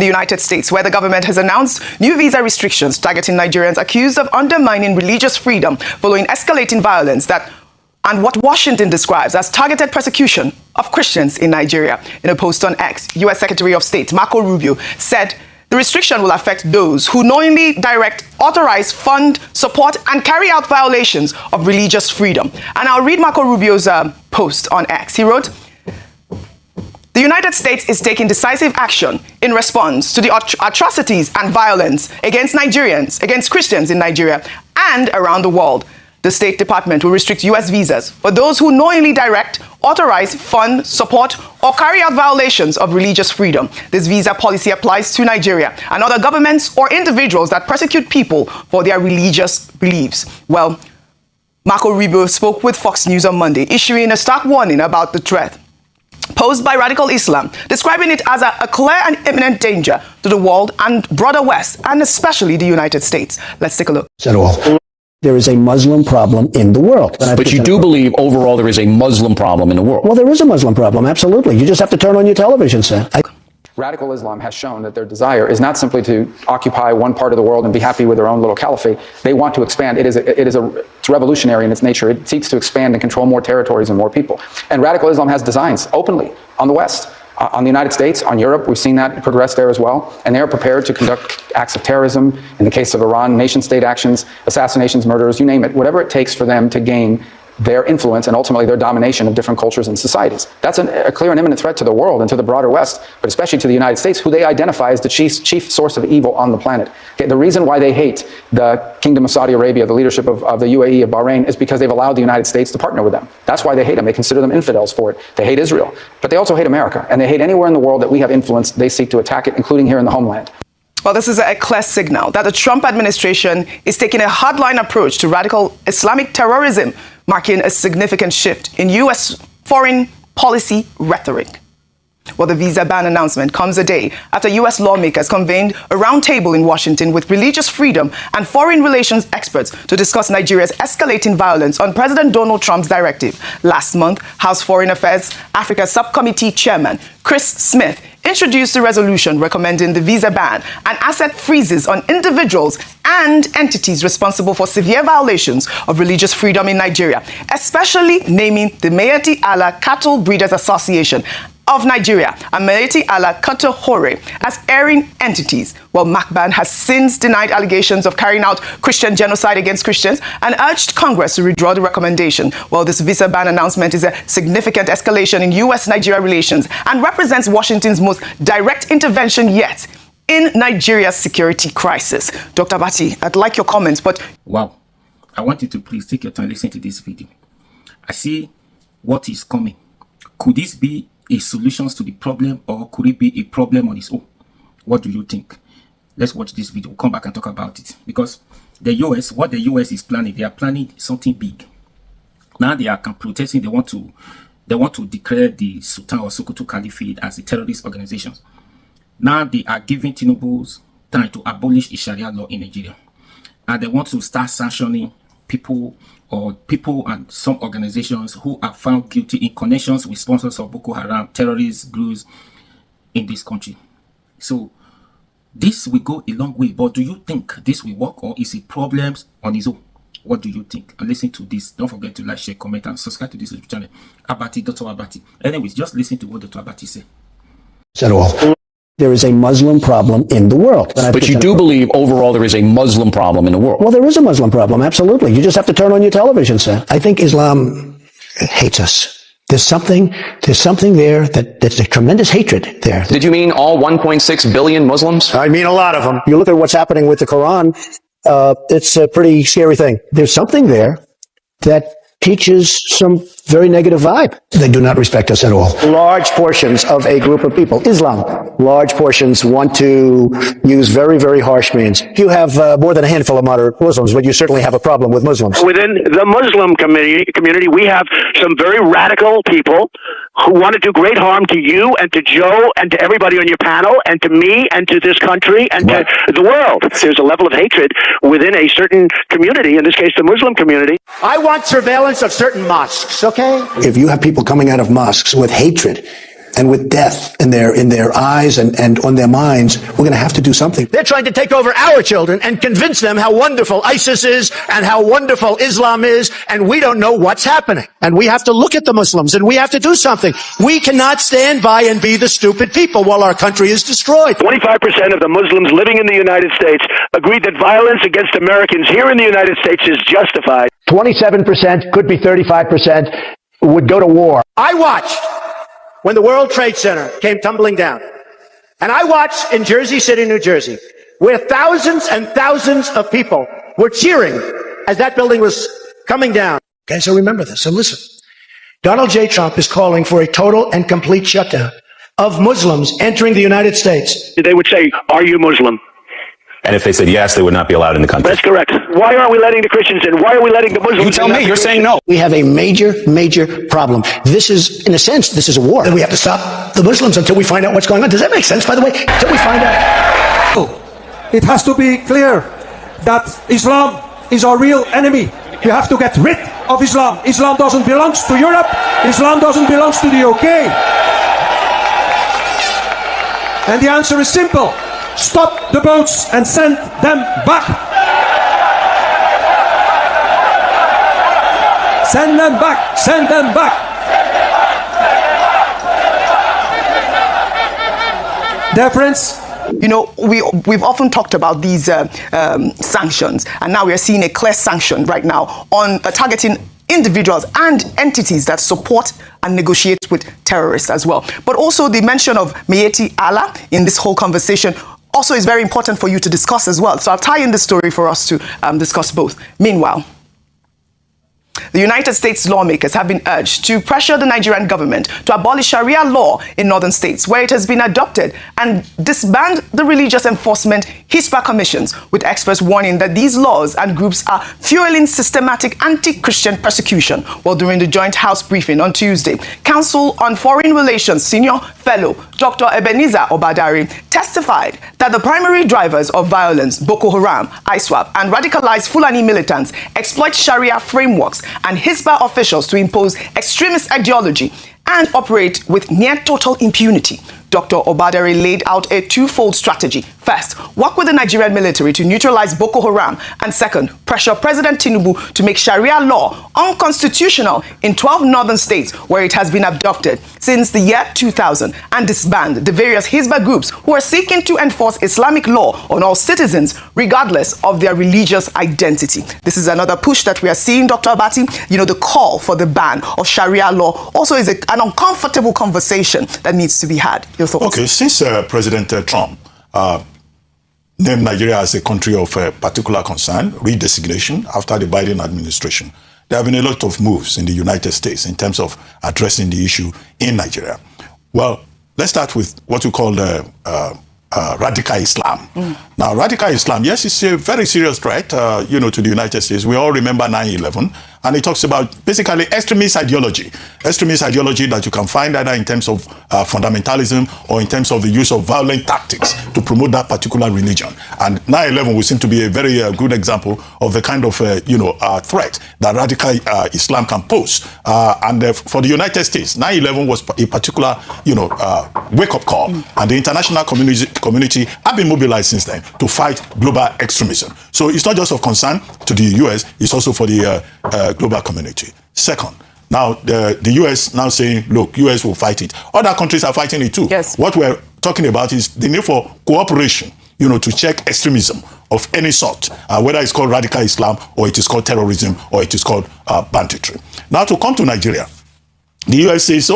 The United States, where the government has announced new visa restrictions targeting Nigerians accused of undermining religious freedom following escalating violence and what Washington describes as targeted persecution of Christians in Nigeria. In a post on X, U.S. Secretary of State Marco Rubio said the restriction will affect those who knowingly direct, authorize, fund, support, and carry out violations of religious freedom. And I'll read Marco Rubio's post on X. He wrote, "The United States is taking decisive action in response to the atrocities and violence against Nigerians, against Christians in Nigeria and around the world. The State Department will restrict U.S. visas for those who knowingly direct, authorize, fund, support, or carry out violations of religious freedom. This visa policy applies to Nigeria and other governments or individuals that persecute people for their religious beliefs." Well, Marco Rubio spoke with Fox News on Monday, issuing a stark warning about the threat posed by radical Islam, describing it as a clear and imminent danger to the world and broader West, and especially the United States. Let's take a look. There is a Muslim problem in the world. But you do believe overall there is a Muslim problem in the world? Well, there is a Muslim problem, absolutely. You just have to turn on your television set. Radical Islam has shown that their desire is not simply to occupy one part of the world and be happy with their own little caliphate. They want to expand. It's revolutionary in its nature. It seeks to expand and control more territories and more people. And radical Islam has designs openly on the West, on the United States, on Europe. We've seen that progress there as well. And they are prepared to conduct acts of terrorism. In the case of Iran, nation-state actions, assassinations, murders, you name it, whatever it takes for them to gain their influence and ultimately their domination of different cultures and societies. That's a clear and imminent threat to the world and to the broader West, but especially to the United States, who they identify as the chief source of evil on the planet. Okay, the reason why they hate the Kingdom of Saudi Arabia, the leadership of the UAE, of Bahrain, is because they've allowed the United States to partner with them. That's why they hate them. They consider them infidels for it. They hate Israel, but they also hate America, and they hate anywhere in the world that we have influence. They seek to attack it, including here in the homeland. Well, this is a clear signal that the Trump administration is taking a hardline approach to radical Islamic terrorism, marking a significant shift in U.S. foreign policy rhetoric. Well, the visa ban announcement comes a day after U.S. lawmakers convened a roundtable in Washington with religious freedom and foreign relations experts to discuss Nigeria's escalating violence on President Donald Trump's directive. Last month, House Foreign Affairs Africa Subcommittee Chairman Chris Smith introduced a resolution recommending the visa ban and asset freezes on individuals and entities responsible for severe violations of religious freedom in Nigeria, especially naming the Mayeti Allah Cattle Breeders Association of Nigeria and Mayeti Allah Cattle Hore as erring entities. Well, MACBAN has since denied allegations of carrying out Christian genocide against Christians and urged Congress to withdraw the recommendation. Well, this visa ban announcement is a significant escalation in U.S.-Nigeria relations and represents Washington's most direct intervention yet in Nigeria's security crisis. Dr. Bati, I'd like your comments, but... Wow. I want you to please take your time and listen to this video. I see what is coming. Could this be a solution to the problem, or could it be a problem on its own? What do you think? Let's watch this video. We'll come back and talk about it. Because the US, what the US is planning, they are planning something big. Now they are protesting. They want to declare the Sultan or Sokoto Caliphate as a terrorist organization. Now they are giving Tinubu's time to abolish the Sharia law in Nigeria, and they want to start sanctioning people and some organizations who are found guilty in connections with sponsors of Boko Haram, terrorist groups in this country. So this will go a long way, but do you think this will work, or is it problems on its own? What do you think? And listen to this. Don't forget to like, share, comment, and subscribe to this YouTube channel. Abati, Dr. Abati. Anyways, just listen to what Dr. Abati said. Said all. There is a Muslim problem in the world. But you do believe overall there is a Muslim problem in the world? Well, there is a Muslim problem, absolutely. You just have to turn on your television set. I think Islam hates us. There's something there that's a tremendous hatred there. Did you mean all 1.6 billion Muslims? I mean a lot of them. You look at what's happening with the Quran, it's a pretty scary thing. There's something there that teaches some very negative vibe. They do not respect us at all. Large portions of a group of people, Islam, large portions want to use very, very harsh means. You have more than a handful of moderate Muslims, but you certainly have a problem with Muslims. Within the Muslim community, we have some very radical people who want to do great harm to you and to Joe and to everybody on your panel and to me and to this country and to the world. There's a level of hatred within a certain community, in this case the Muslim community. I want surveillance of certain mosques, okay? If you have people coming out of mosques with hatred and with death in their eyes and on their minds, we're going to have to do something. They're trying to take over our children and convince them how wonderful ISIS is and how wonderful Islam is, and we don't know what's happening. And we have to look at the Muslims, and we have to do something. We cannot stand by and be the stupid people while our country is destroyed. 25% of the Muslims living in the United States agreed that violence against Americans here in the United States is justified. 27%, could be 35%, would go to war. I watched when the World Trade Center came tumbling down. And I watched in Jersey City, New Jersey, where thousands and thousands of people were cheering as that building was coming down. Okay, so remember this. So listen. Donald J. Trump is calling for a total and complete shutdown of Muslims entering the United States. They would say, "Are you Muslim?" And if they said yes, they would not be allowed in the country. That's correct. Why aren't we letting the Christians in? Why are we letting the Muslims in? You tell me. You're saying no. We have a major, major problem. This is, in a sense, this is a war. And we have to stop the Muslims until we find out what's going on. Does that make sense, by the way? Until we find out. It has to be clear that Islam is our real enemy. You have to get rid of Islam. Islam doesn't belong to Europe. Islam doesn't belong to the UK. And the answer is simple. Stop the boats and send them back. Send them back. Send them back. Dear friends, you know, we've often talked about these sanctions, and now we are seeing a clear sanction right now on targeting individuals and entities that support and negotiate with terrorists as well. But also the mention of Mayeti Allah in this whole conversation also is very important for you to discuss as well. So I'll tie in the story for us to discuss both. Meanwhile, the United States lawmakers have been urged to pressure the Nigerian government to abolish Sharia law in northern states where it has been adopted and disband the religious enforcement HISPA commissions, with experts warning that these laws and groups are fueling systematic anti-Christian persecution. While during the joint House briefing on Tuesday, Council on Foreign Relations Senior Fellow Dr. Ebenezer Obadari testified that the primary drivers of violence, Boko Haram, ISWAP, and radicalized Fulani militants exploit Sharia frameworks and HISPA officials to impose extremist ideology and operate with near total impunity. Dr. Obadari laid out a twofold strategy. First, work with the Nigerian military to neutralize Boko Haram, and second, pressure President Tinubu to make Sharia law unconstitutional in 12 northern states where it has been adopted since the year 2000, and disband the various Hizbah groups who are seeking to enforce Islamic law on all citizens regardless of their religious identity. This is another push that we are seeing, Dr. Abati. You know, the call for the ban of Sharia law also is an uncomfortable conversation that needs to be had. Your thoughts? Okay, since President Trump named Nigeria as a country of particular concern, redesignation after the Biden administration, there have been a lot of moves in the United States in terms of addressing the issue in Nigeria. Well, let's start with what we call radical Islam. Now, radical Islam, yes, it's a very serious threat, to the United States. We all remember 9/11, and it talks about basically extremist ideology that you can find either in terms of fundamentalism or in terms of the use of violent tactics to promote that particular religion. And 9/11 would seem to be a very good example of the kind of, threat that radical Islam can pose. And for the United States, 9/11 was a particular, wake-up call, and the international community have been mobilized since then to fight global extremism. So it's not just of concern to the U.S., it's also for the global community. Second, now the U.S. now saying, look, U.S. will fight it. Other countries are fighting it too. Yes. What we're talking about is the need for cooperation, to check extremism of any sort, whether it's called radical Islam or it is called terrorism or it is called banditry. Now, to come to Nigeria, the U.S. says,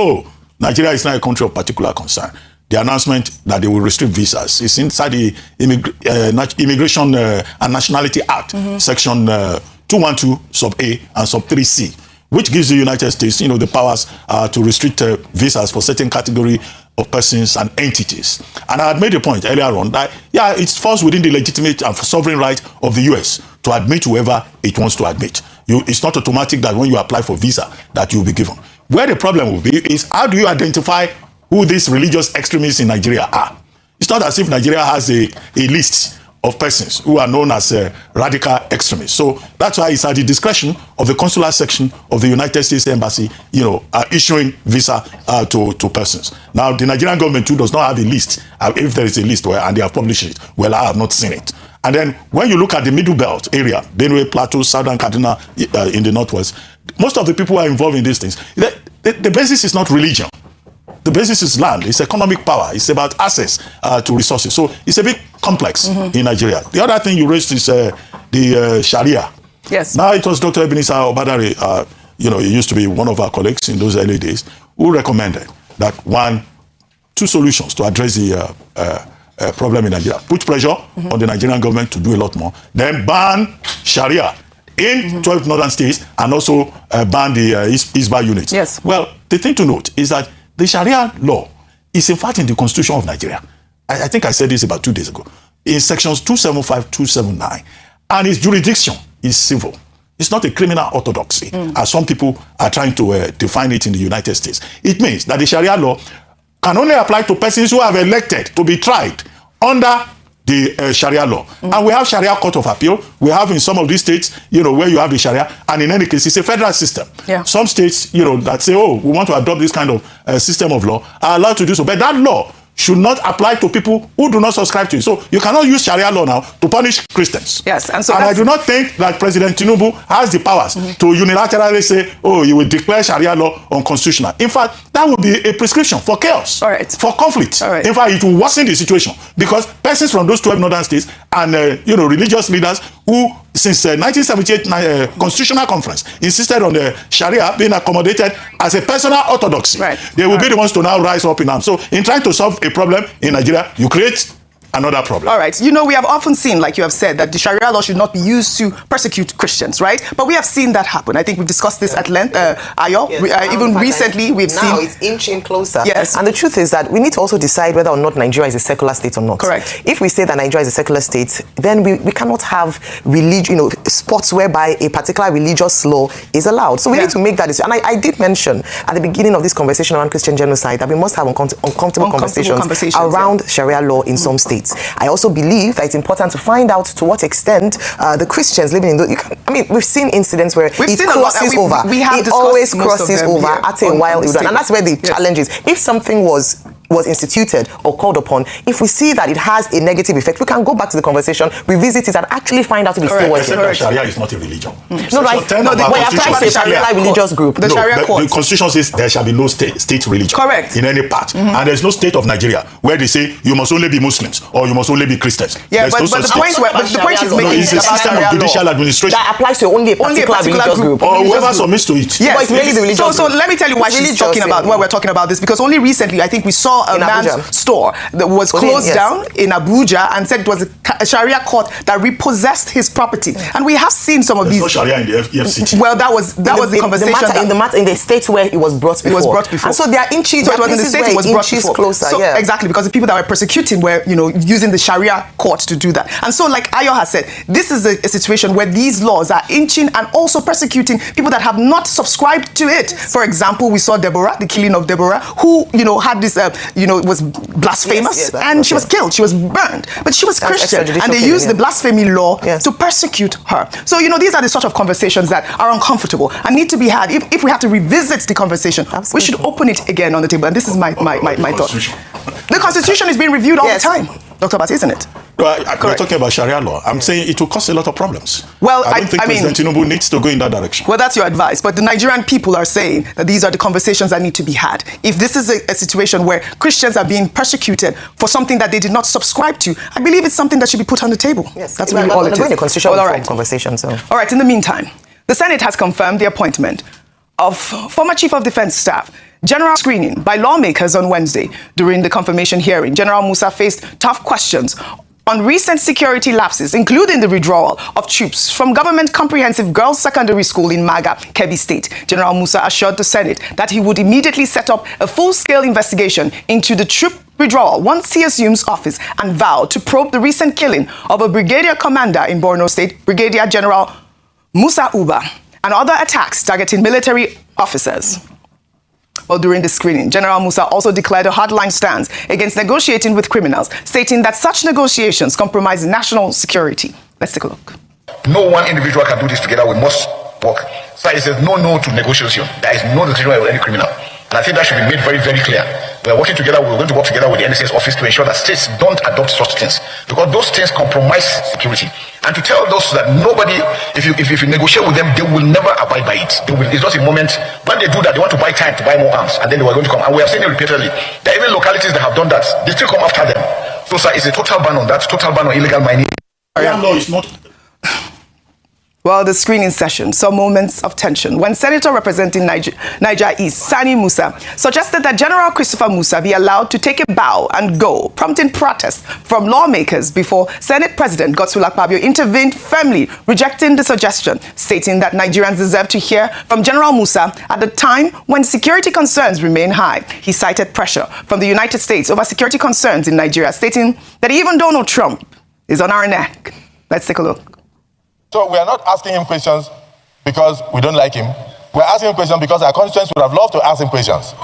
Nigeria is not a country of particular concern. The announcement that they will restrict visas is inside the Immigration and Nationality Act, Section 212, Sub A and Sub 3C, which gives the United States, the powers to restrict visas for certain category of persons and entities. And I had made a point earlier on that, it falls within the legitimate and sovereign right of the U.S. to admit whoever it wants to admit. It's not automatic that when you apply for visa that you'll be given. Where the problem will be is, how do you identify who these religious extremists in Nigeria are? It's not as if Nigeria has a list of persons who are known as radical extremists. So that's why it's at the discretion of the consular section of the United States Embassy, issuing visa to persons. Now, the Nigerian government too does not have a list. If there is a list, and they have published it, well, I have not seen it. And then when you look at the Middle Belt area, Benue, Plateau, Southern Kaduna in the Northwest, most of the people who are involved in these things, the basis is not religion. The basis is land. It's economic power. It's about access to resources. So it's a bit complex in Nigeria. The other thing you raised is the Sharia. Yes. Now it was Dr. Ebenezer Obadare, he used to be one of our colleagues in those early days, who recommended that two solutions to address the problem in Nigeria. Put pressure on the Nigerian government to do a lot more. Then ban Sharia in 12 northern states and also ban the Isba units. Yes. Well, the thing to note is that the Sharia law is in fact in the Constitution of Nigeria. I think I said this about 2 days ago. In sections 275, 279. And its jurisdiction is civil. It's not a criminal orthodoxy, as some people are trying to define it in the United States. It means that the Sharia law can only apply to persons who have elected to be tried under the Sharia law. And we have Sharia Court of Appeal. We have in some of these states, where you have the Sharia. And in any case, it's a federal system. Yeah. Some states, that say, oh, we want to adopt this kind of system of law, are allowed to do so. But that law should not apply to people who do not subscribe to it. So you cannot use Sharia law now to punish Christians. Yes, and I do not think that President Tinubu has the powers to unilaterally say, oh, you will declare Sharia law unconstitutional. In fact, that would be a prescription for chaos, for conflict. In fact, it will worsen the situation because persons from those 12 northern states and religious leaders who, since 1978 Constitutional Conference, insisted on the Sharia being accommodated as a personal orthodoxy. They will be the ones to now rise up in arms. So in trying to solve a problem in Nigeria, you create another problem. All right. We have often seen, like you have said, that the Sharia law should not be used to persecute Christians, right? But we have seen that happen. I think we've discussed this at length. Ayo, even recently, we've seen... Now it's inching closer. Yes. And the truth is that we need to also decide whether or not Nigeria is a secular state or not. Correct. If we say that Nigeria is a secular state, then we cannot have sports whereby a particular religious law is allowed. So we need to make that decision. And I did mention at the beginning of this conversation around Christian genocide that we must have uncomfortable conversations around Sharia law in some states. I also believe that it's important to find out to what extent the Christians living in we've seen incidents where it crosses over. It always crosses over at a while, and that's where the challenge is. If something was instituted or called upon, if we see that it has a negative effect, we can go back to the conversation, revisit it, and actually find out if it's still working. Sharia is not a religion. When it applies to a particular religious group. The Sharia court. The Constitution says there shall be no state religion. Correct. In any part. And there's no state of Nigeria where they say you must only be Muslims or you must only be Christians. Yeah, but the point she's making is a system of judicial administration that applies to only a particular religious group. Or whoever submits to it. Yes, it's really the religious group. So let me tell you why we're talking about this, because only recently I think we saw a man's store that was closed down in Abuja and said it was a Sharia court that repossessed his property. And we have seen some of these. No Sharia in the FCT. Well, that was the conversation. In the state where it was brought before. And so they are inches. So it was in the state it was brought before. Closer, so exactly, because the people that were persecuting were, using the Sharia court to do that. And so, like Ayo has said, this is a situation where these laws are inching and also persecuting people that have not subscribed to it. For example, we saw Deborah, the killing of Deborah, who had this, was blasphemous, and she was killed. She was burned, but she was Christian, and they used the blasphemy law to persecute her. So these are the sort of conversations that are uncomfortable and need to be had. If we have to revisit the conversation, we should open it again on the table. And this is my thought. The Constitution is being reviewed all the time, Dr. Bat, isn't it? We're talking about Sharia law. I'm saying it will cause a lot of problems. Well, I don't think President Tinubu needs to go in that direction. Well, that's your advice. But the Nigerian people are saying that these are the conversations that need to be had. If this is a situation where Christians are being persecuted for something that they did not subscribe to, I believe it's something that should be put on the table. Yes, that's really all it is. The constitutional conversation. So. All right. In the meantime, the Senate has confirmed the appointment of former Chief of Defense Staff general screening by lawmakers on Wednesday. During the confirmation hearing, General Musa faced tough questions on recent security lapses, including the withdrawal of troops from Government Comprehensive Girls Secondary School in Maga, Kebbi State. General Musa assured the Senate that he would immediately set up a full-scale investigation into the troop withdrawal once he assumes office, and vowed to probe the recent killing of a brigadier commander in Borno State, Brigadier General Musa Uba, and other attacks targeting military officers. Well, during the screening, General Musa also declared a hardline stance against negotiating with criminals, stating that such negotiations compromise national security. Let's take a look. No one individual can do this together. We must work. So he says no to negotiation. There is no negotiation with any criminal. And I think that should be made very, very clear. We are working together. We're going to work together with the NSA's office to ensure that states don't adopt such things, because those things compromise security. And to tell those that nobody, if you negotiate with them, they will never abide by it. It's just a moment. When they do that, they want to buy time to buy more arms, and then they were going to come. And we have seen it repeatedly. There are even localities that have done that. They still come after them. So, sir, it's a total ban on that. Total ban on illegal mining. Law is not. Well, the screening session saw moments of tension when Senator representing Niger East, Sani Musa, suggested that General Christopher Musa be allowed to take a bow and go, prompting protest from lawmakers before Senate President Godswill Akpabio intervened firmly, rejecting the suggestion, stating that Nigerians deserve to hear from General Musa at the time when security concerns remain high. He cited pressure from the United States over security concerns in Nigeria, stating that even Donald Trump is on our neck. Let's take a look. So we are not asking him questions because we don't like him. We're asking him questions because our constituents would have loved to ask him questions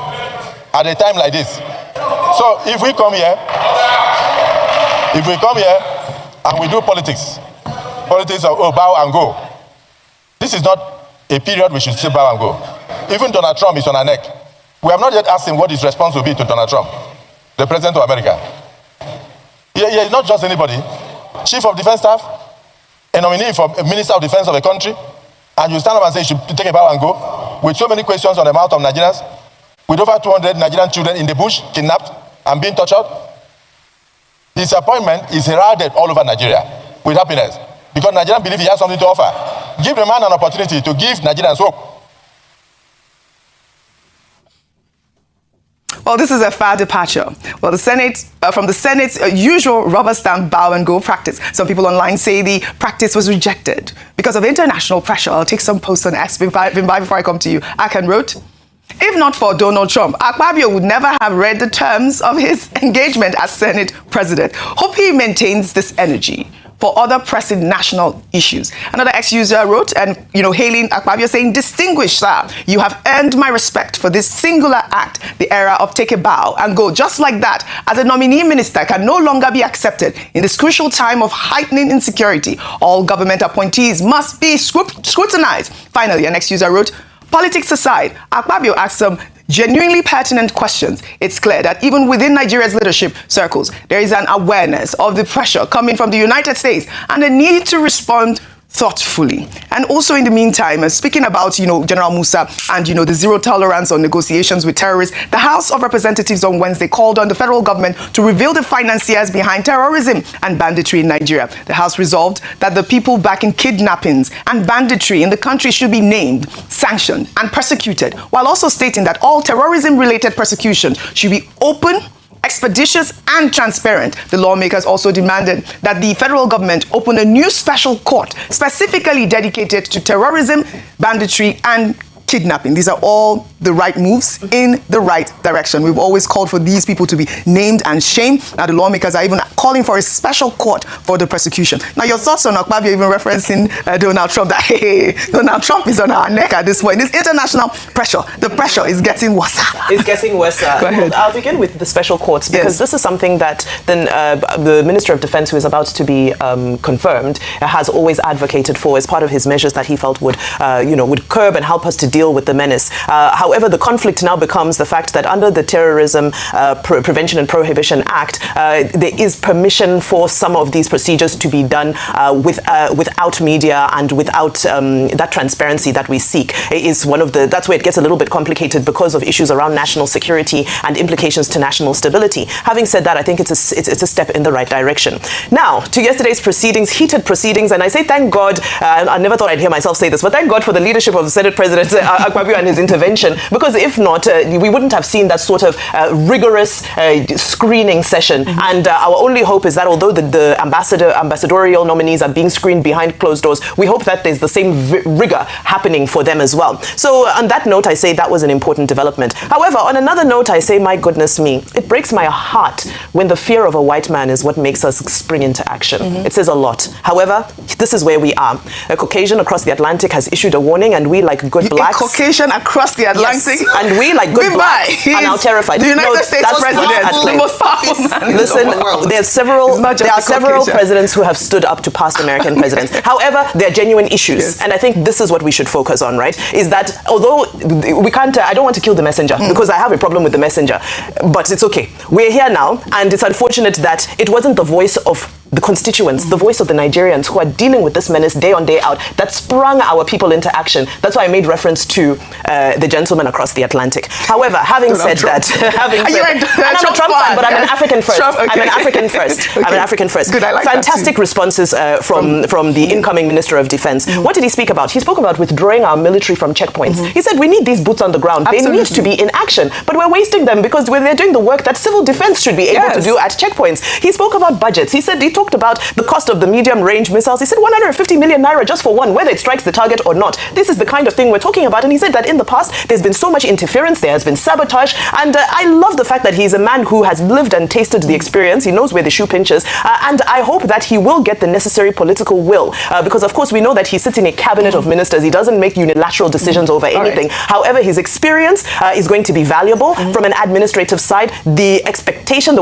at a time like this. So if we come here and we do politics of bow and go, this is not a period we should say bow and go. Even Donald Trump is on our neck. We have not yet asked him what his response will be to Donald Trump, the President of America. He is not just anybody. Chief of Defense Staff, a nominee for Minister of Defense of a country, and you stand up and say you should take a bow and go, with so many questions on the mouth of Nigerians, with over 200 Nigerian children in the bush, kidnapped and being tortured. Disappointment is heralded all over Nigeria with happiness, because Nigerians believe he has something to offer. Give the man an opportunity to give Nigerians hope. Well, this is a far departure. Well, from the Senate's usual rubber stamp bow and go practice. Some people online say the practice was rejected because of international pressure. I'll take some posts on X before I come to you. Akan wrote, if not for Donald Trump, Akpabio would never have read the terms of his engagement as Senate President. Hope he maintains this energy for other pressing national issues. Another ex-user wrote, and hailing Akpabio, saying, distinguished sir, you have earned my respect for this singular act. The era of take a bow and go just like that as a nominee minister can no longer be accepted in this crucial time of heightening insecurity. All government appointees must be scrutinized. Finally, an ex-user wrote, politics aside, Akpabio asked some genuinely pertinent questions. It's clear that even within Nigeria's leadership circles, there is an awareness of the pressure coming from the United States and a need to respond thoughtfully. And also in the meantime, speaking about, General Musa and, the zero tolerance on negotiations with terrorists, the House of Representatives on Wednesday called on the federal government to reveal the financiers behind terrorism and banditry in Nigeria. The House resolved that the people backing kidnappings and banditry in the country should be named, sanctioned, and prosecuted, while also stating that all terrorism-related prosecutions should be open, expeditious and transparent. The lawmakers also demanded that the federal government open a new special court specifically dedicated to terrorism, banditry and kidnapping. These are all the right moves in the right direction. We've always called for these people to be named and shamed. Now the lawmakers are even calling for a special court for the prosecution. Now your thoughts on Akpabio even referencing Donald Trump, that hey, Donald Trump is on our neck at this point. This international pressure, the pressure is getting worse. It's getting worse. Go ahead. I'll begin with the special courts because this is something that the Minister of Defense, who is about to be confirmed, has always advocated for as part of his measures that he felt would curb and help us to deal with the menace. However, the conflict now becomes the fact that under the Terrorism Prevention and Prohibition Act, there is permission for some of these procedures to be done without media and without that transparency that we seek. That's where it gets a little bit complicated because of issues around national security and implications to national stability. Having said that, I think it's a step in the right direction. Now, to yesterday's proceedings, heated proceedings, and I say thank God, I never thought I'd hear myself say this, but thank God for the leadership of the Senate President Akpabio and his intervention, because if not, we wouldn't have seen that sort of rigorous screening session. And our only hope is that although the ambassadorial nominees are being screened behind closed doors, we hope that there's the same rigor happening for them as well. So on that note, I say that was an important development. However, on another note, I say, my goodness me, it breaks my heart when the fear of a white man is what makes us spring into action. It says a lot. However, this is where we are. A Caucasian across the Atlantic has issued a warning, and we, like good blacks... A Caucasian across the Atlantic? planting. And we, like good blacks, are now terrified. The United States that's president, the most powerful man Listen, in the world. there are several presidents who have stood up to past American presidents. However, there are genuine issues. And I think this is what we should focus on, right? Is that although we can't, I don't want to kill the messenger because I have a problem with the messenger, but it's okay. We're here now, and it's unfortunate that it wasn't the voice of the constituents, the voice of the Nigerians who are dealing with this menace day on day out that sprung our people into action. That's why I made reference to the gentleman across the Atlantic. However, having said that, I'm not a Trump fan, but I'm an African first. I'm an African first. I'm an African first. Good, I like Fantastic responses from the incoming Minister of Defense. What did he speak about? He spoke about withdrawing our military from checkpoints. He said we need these boots on the ground. Absolutely. They need to be in action, but we're wasting them because when they're doing the work that civil defense should be able to do at checkpoints. He spoke about budgets. He talked about the cost of the medium-range missiles. He said 150 million naira just for one, whether it strikes the target or not. This is the kind of thing we're talking about. And he said that in the past, there's been so much interference, there has been sabotage. And I love the fact that he's a man who has lived and tasted the experience. He knows where the shoe pinches. And I hope that he will get the necessary political will. Because, of course, we know that he sits in a cabinet of ministers. He doesn't make unilateral decisions over anything. Right. However, his experience is going to be valuable. From an administrative side, the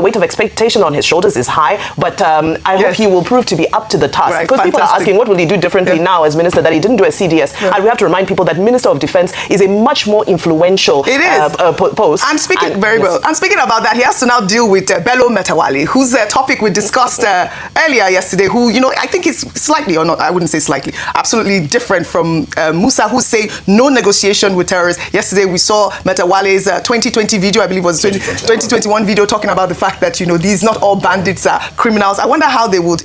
weight of expectation on his shoulders is high. But I hope he will prove to be up to the task. Right, because people are asking, what will he do differently now as minister that he didn't do as CDS? And we have to remind people that Minister of Defense is a much more influential post. And speaking And speaking about that, he has to now deal with Bello Metawale, whose topic we discussed earlier yesterday, who, I think is slightly, or not, I wouldn't say slightly, absolutely different from Musa, who say no negotiation with terrorists. Yesterday we saw Metawale's 2020 video, I believe it was 2021 video, talking about the fact that, these not all bandits are criminals. I wonder how they would,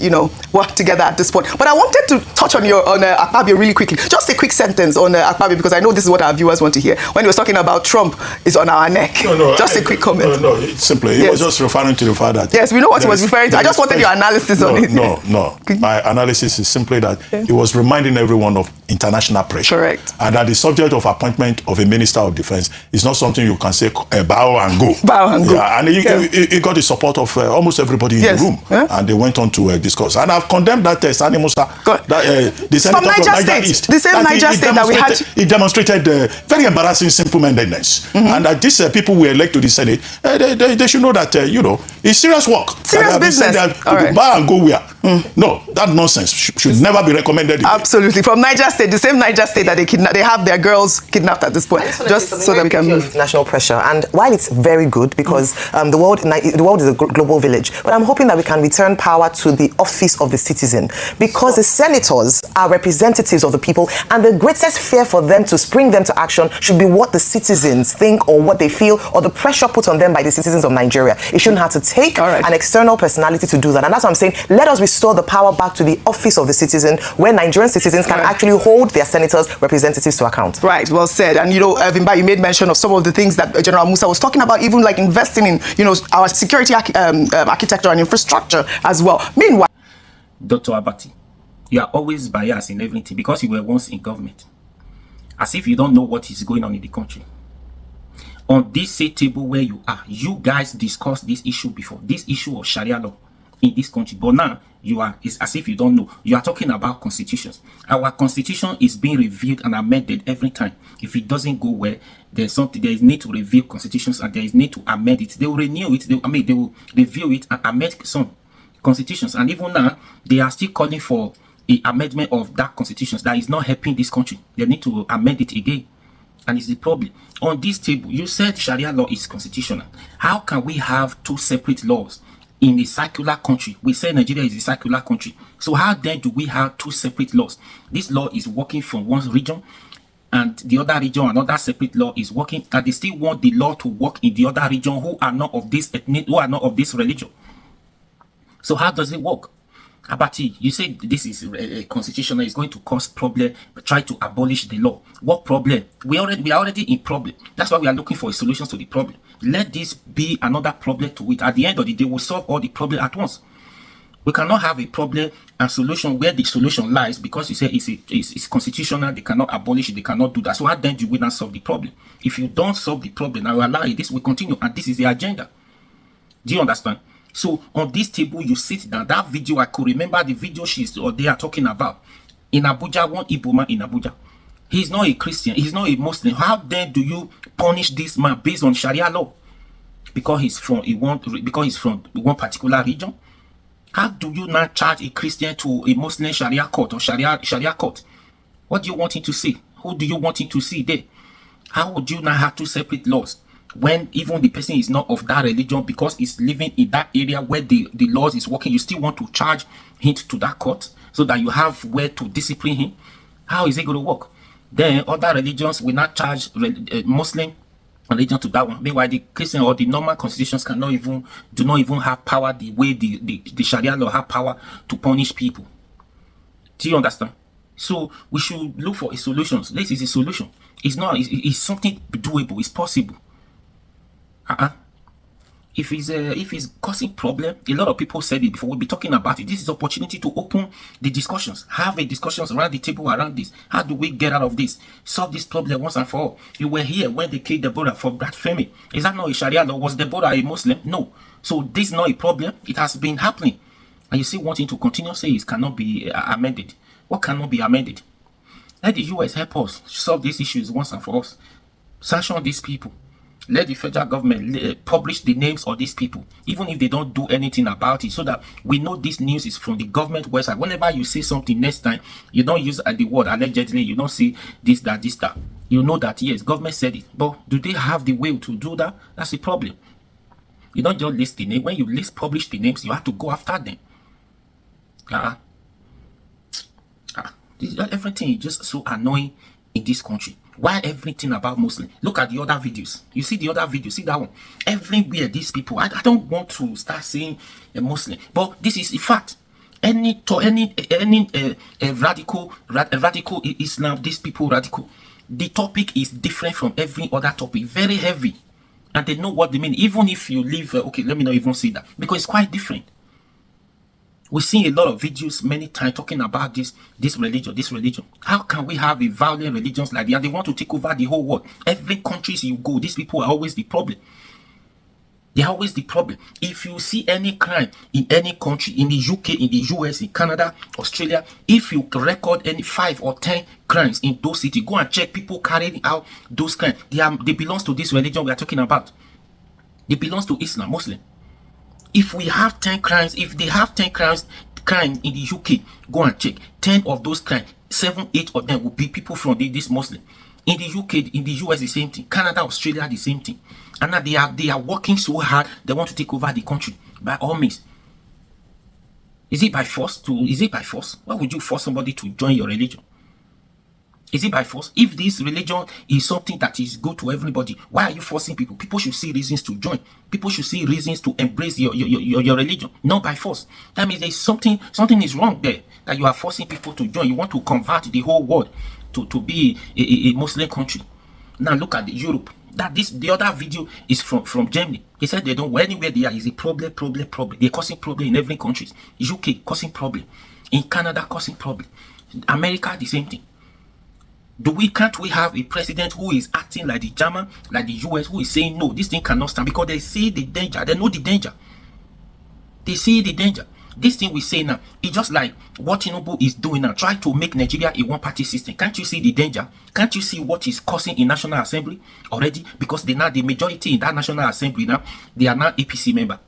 work together at this point. But I wanted to touch on Akpabio really quickly. Just a quick sentence on Akpabio, because I know this is what our viewers want to hear. When he was talking about Trump is on our neck. Just a quick comment. No, it's simply, he was just referring to the fact that... Yes, we know what he was referring to. I just wanted your analysis on it. No. My analysis is simply that he was reminding everyone of international pressure. Correct. And that the subject of appointment of a Minister of Defense is not something you can say, bow and go. Bow and go. And he got the support of almost everybody in the room. And they went on to discuss. And I've condemned that Sani Musa, the senator from Niger East. The same Niger State that we had. He demonstrated very embarrassing simple-mindedness. And that these people who elect to the Senate, they should know that, it's serious work. Serious business. Bow and go where? No, that nonsense should never be recommended. Absolutely. From Niger State, the same Niger State that they have their girls kidnapped at this point, just so that we can move. National pressure, and while it's very good because the world is a global village, but I'm hoping that we can return power to the office of the citizen, because the senators are representatives of the people, and the greatest fear for them to spring them to action should be what the citizens think or what they feel or the pressure put on them by the citizens of Nigeria. It shouldn't have to take an external personality to do that, and that's what I'm saying. Let us restore the power back to the office of the citizen, where Nigerian citizens can actually hold their senators' representatives to account. Right, well said. And Vimba, you made mention of some of the things that General Musa was talking about, even like investing in our security architecture and infrastructure as well. Meanwhile, Dr. Abati, you are always biased in everything because you were once in government, as if you don't know what is going on in the country. On this same table where you are, you guys discussed this issue before, this issue of Sharia law in this country, but now it's as if you don't know. You are talking about constitutions. Our constitution is being reviewed and amended every time. If it doesn't go well, there is need to review constitutions, and there is need to amend it. They will renew it. They will review it and amend some constitutions. And even now, they are still calling for an amendment of that constitution that is not helping this country. They need to amend it again. And it's the problem. On this table, you said Sharia law is constitutional. How can we have two separate laws in a secular country? We say Nigeria is a secular country. So how then do we have two separate laws? This law is working from one region, and the other region, another separate law is working, and they still want the law to work in the other region who are not of this ethnic, who are not of this religion. So how does it work? Abati, you say this is a constitutional, is going to cause problem, but try to abolish the law. What problem? We are already in problem. That's why we are looking for a solution to the problem. Let this be another problem to it. At the end of the day, we'll solve all the problem at once. We cannot have a problem and solution where the solution lies because you say it's constitutional, they cannot abolish it, they cannot do that. So how then do we not solve the problem? If you don't solve the problem, I will allow it, this will continue, and this is the agenda. Do you understand? So on this table, you sit down. That video, I could remember the video they are talking about. In Abuja, one Igbo man in Abuja, He's not a Christian. He's not a Muslim. How then do you punish this man based on Sharia law? Because he's from one particular region? How do you not charge a Christian to a Muslim Sharia court or Sharia court? What do you want him to say? Who do you want him to see there? How would you not have two separate laws when even the person is not of that religion because he's living in that area where the laws is working? You still want to charge him to that court so that you have where to discipline him? How is it going to work? Then other religions will not charge Muslim religion to that one. Meanwhile, the Christian or the normal constitutions do not even have power the way the Sharia law have power to punish people. Do you understand? So we should look for a solution. This is a solution. It's not. It's something doable. It's possible. If it's causing problem, a lot of people said it before. We'll be talking about it. This is opportunity to open the discussions, have a discussions around the table around this. How do we get out of this? Solve this problem once and for all. You were here when they killed Deborah for blasphemy. Is that not a Sharia law? Was Deborah a Muslim? No. So this is not a problem. It has been happening, and you still wanting to continue saying it cannot be amended. What cannot be amended? Let the US help us solve these issues once and for all. Sanction these people. Let the federal government publish the names of these people, even if they don't do anything about it, so that we know this news is from the government website. Whenever you say something next time, you don't use the word allegedly, you don't say this, that. You know that, yes, government said it. But do they have the will to do that? That's the problem. You don't just list the name. When you publish the names, you have to go after them. Everything is just so annoying in this country. Why everything about Muslim? Look at the other videos. You see the other video, see that one. Everywhere these people, I don't want to start saying a Muslim, but this is a fact. Any radical Islam, these people radical, the topic is different from every other topic, very heavy, and they know what they mean. Even if you live, okay, let me not even say that, because it's quite different. We've seen a lot of videos many times talking about this religion. How can we have a violent religions like that? They want to take over the whole world. Every country you go, these people are always the problem. They're always the problem. If you see any crime in any country, in the UK, in the US, in Canada, Australia, if you record any 5 or 10 crimes in those cities, go and check people carrying out those crimes. They belong to this religion we are talking about. They belong to Islam, Muslim. If we have 10 crimes, if they have 10 crimes in the UK, go and check. 10 of those crimes, 7, 8 of them will be people from this Muslim. In the UK, in the US, the same thing. Canada, Australia, the same thing. And now they are working so hard, they want to take over the country by all means. Is it by force? Why would you force somebody to join your religion? Is it by force? If this religion is something that is good to everybody, why are you forcing people? People should see reasons to join. People should see reasons to embrace your religion, not by force. That means there's something is wrong there, that you are forcing people to join. You want to convert the whole world to be a Muslim country. Now look at Europe. The other video is from Germany. He said they don't, anywhere there is a problem. They're causing problem in every country. UK causing problem. In Canada causing problem. America the same thing. Can't we have a president who is acting like the German, like the US, who is saying no, this thing cannot stand, because they see the danger, they know the danger. They see the danger. This thing we say now, it's just like what Tinubu is doing now, try to make Nigeria a one-party system. Can't you see the danger? Can't you see what is causing in National Assembly already? Because they now, the majority in that National Assembly now, they are now APC member.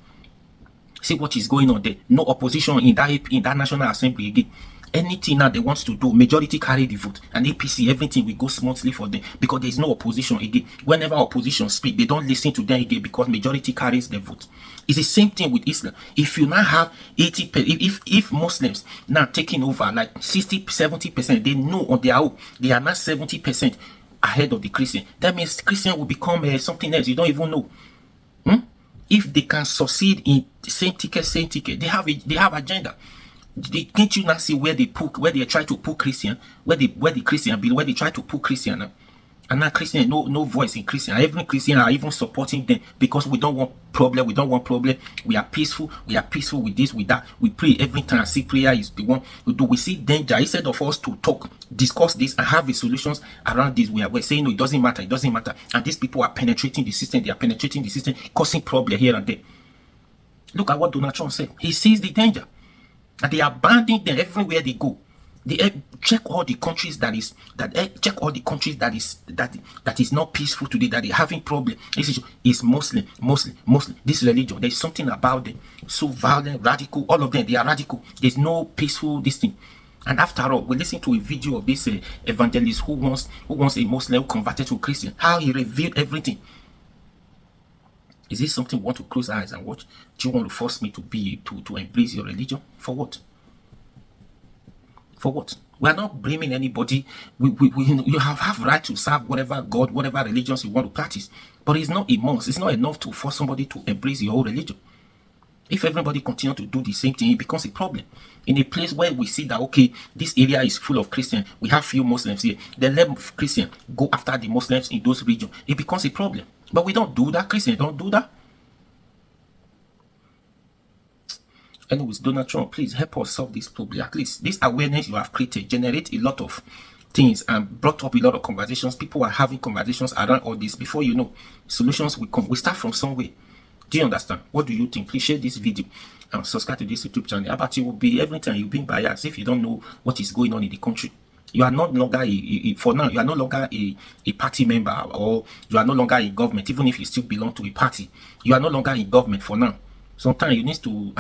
See what is going on there. No opposition in that National Assembly again. Anything now they want to do, majority carry the vote, and APC, everything will go smoothly for them because there is no opposition again. Whenever opposition speak, they don't listen to them again because majority carries the vote. It's the same thing with Islam. If you now have 80%, if Muslims now taking over like 60-70%, they know on their own they are now 70% ahead of the Christian. That means Christian will become something else you don't even know. If they can succeed in same ticket, they have agenda. Can't you not see where they try to put Christian, where they try to put Christian now? And now Christian, no voice in Christian. Every Christian are even supporting them because we don't want problem. We are peaceful with this, with that. We pray every time. I see prayer is the one we do. We see danger. Instead of us to discuss this and have the solutions around this, we're saying no, it doesn't matter. And these people are penetrating the system. They are penetrating the system, causing problem here and there. Look at what Donald Trump said. He sees the danger. And they are banning them everywhere they go. check all the countries that is not peaceful today, that are having problem. This is Muslim. This religion, there's something about them so violent, radical. All of them, they are radical. There's no peaceful this thing. And after all, we listen to a video of this evangelist who wants a Muslim who converted to a Christian, how he revealed everything. Is this something you want to close our eyes and watch? Do you want to force me to embrace your religion? For what? For what? We are not blaming anybody. You have right to serve whatever God, whatever religions you want to practice. But it's not a must. It's not enough to force somebody to embrace your whole religion. If everybody continues to do the same thing, it becomes a problem. In a place where we see that, okay, this area is full of Christians, we have few Muslims here, then let Christians go after the Muslims in those regions. It becomes a problem. But we don't do that. Christians don't do that. Anyways, Donald Trump, please help us solve this problem. At least this awareness you have created generate a lot of things and brought up a lot of conversations. People are having conversations around all this. Before you know, solutions will come. We start from somewhere. Do you understand? What do you think? Please share this video and subscribe to this YouTube channel. About you will be every time you'll be biased if you don't know what is going on in the country. You are no longer for now, you are no longer a party member, or you are no longer in government, even if you still belong to a party. You are no longer in government for now. Sometimes you need to